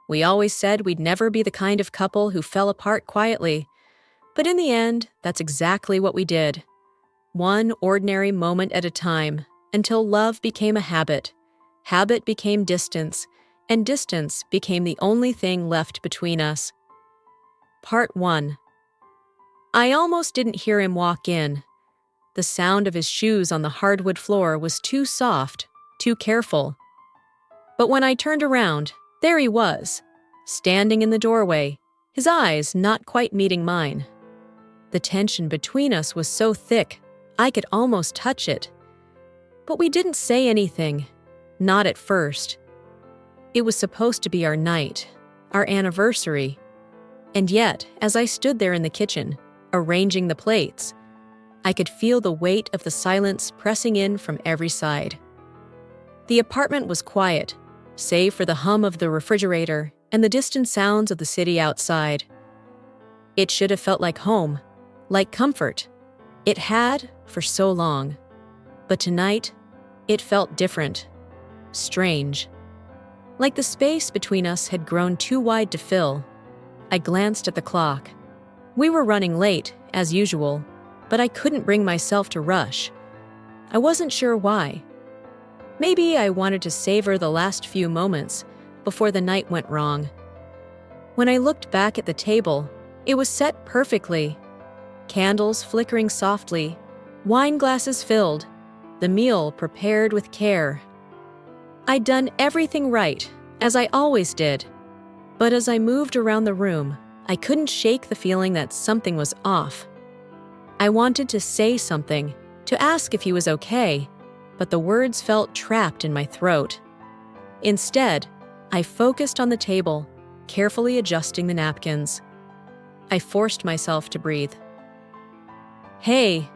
We always said we'd never be the kind of couple who fell apart quietly. But in the end, that's exactly what we did. One ordinary moment at a time, until love became a habit. Habit became distance, and distance became the only thing left between us. Part 1. I almost didn't hear him walk in. The sound of his shoes on the hardwood floor was too soft, too careful. But when I turned around, there he was, standing in the doorway, his eyes not quite meeting mine. The tension between us was so thick, I could almost touch it. But we didn't say anything, not at first. It was supposed to be our night, our anniversary. And yet, as I stood there in the kitchen, arranging the plates, I could feel the weight of the silence pressing in from every side. The apartment was quiet, save for the hum of the refrigerator and the distant sounds of the city outside. It should have felt like home, like comfort. It had for so long. But tonight, it felt different, strange. Like the space between us had grown too wide to fill. I glanced at the clock. We were running late, as usual, but I couldn't bring myself to rush. I wasn't sure why. Maybe I wanted to savor the last few moments before the night went wrong. When I looked back at the table, it was set perfectly. Candles flickering softly, wine glasses filled, the meal prepared with care. I'd done everything right, as I always did. But as I moved around the room, I couldn't shake the feeling that something was off. I wanted to say something, to ask if he was okay, but the words felt trapped in my throat. Instead, I focused on the table, carefully adjusting the napkins. I forced myself to breathe. "Hey,"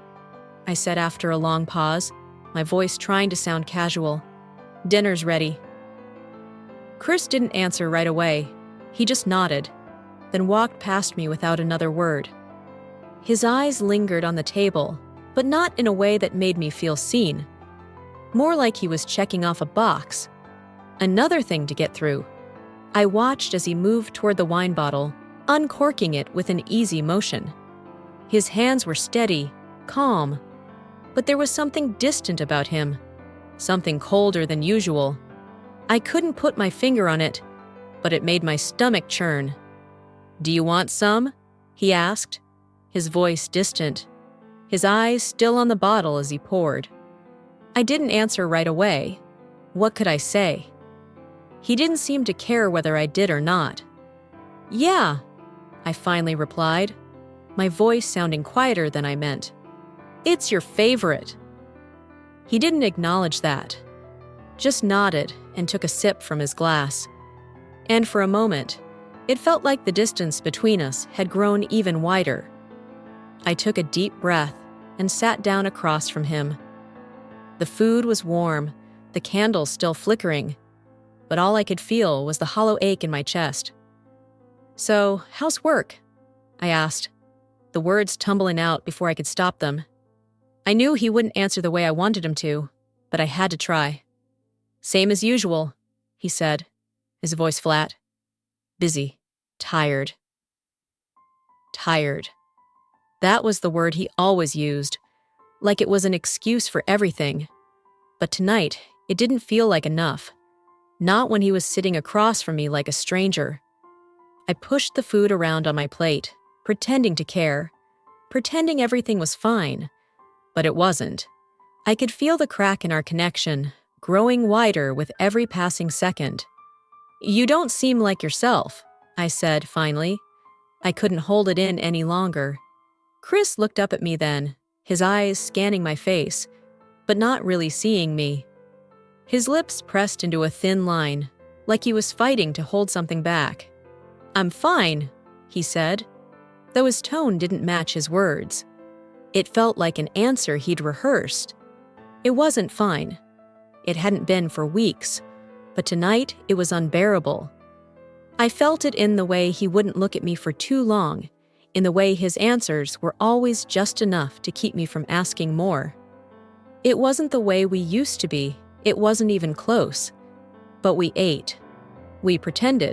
I said after a long pause, my voice trying to sound casual. "Dinner's ready." Chris didn't answer right away. He just nodded, then walked past me without another word. His eyes lingered on the table, but not in a way that made me feel seen. More like he was checking off a box. Another thing to get through. I watched as he moved toward the wine bottle, uncorking it with an easy motion. His hands were steady, calm, but there was something distant about him, something colder than usual. I couldn't put my finger on it, but it made my stomach churn. "Do you want some?" he asked, his voice distant, his eyes still on the bottle as he poured. I didn't answer right away. What could I say? He didn't seem to care whether I did or not. "Yeah," I finally replied, my voice sounding quieter than I meant. "It's your favorite." He didn't acknowledge that, just nodded and took a sip from his glass. And for a moment, it felt like the distance between us had grown even wider. I took a deep breath and sat down across from him. The food was warm, the candles still flickering, but all I could feel was the hollow ache in my chest. "So, how's work?" I asked, the words tumbling out before I could stop them. I knew he wouldn't answer the way I wanted him to, but I had to try. "Same as usual," he said, his voice flat. "Busy. Tired." Tired. That was the word he always used, like it was an excuse for everything. But tonight, it didn't feel like enough. Not when he was sitting across from me like a stranger. I pushed the food around on my plate, pretending to care, pretending everything was fine. But it wasn't. I could feel the crack in our connection, growing wider with every passing second. "You don't seem like yourself," I said finally. I couldn't hold it in any longer. Chris looked up at me then, his eyes scanning my face, but not really seeing me. His lips pressed into a thin line, like he was fighting to hold something back. "I'm fine," he said, though his tone didn't match his words. It felt like an answer he'd rehearsed. It wasn't fine. It hadn't been for weeks, but tonight it was unbearable. I felt it in the way he wouldn't look at me for too long, in the way his answers were always just enough to keep me from asking more. It wasn't the way we used to be, it wasn't even close. But we ate. We pretended.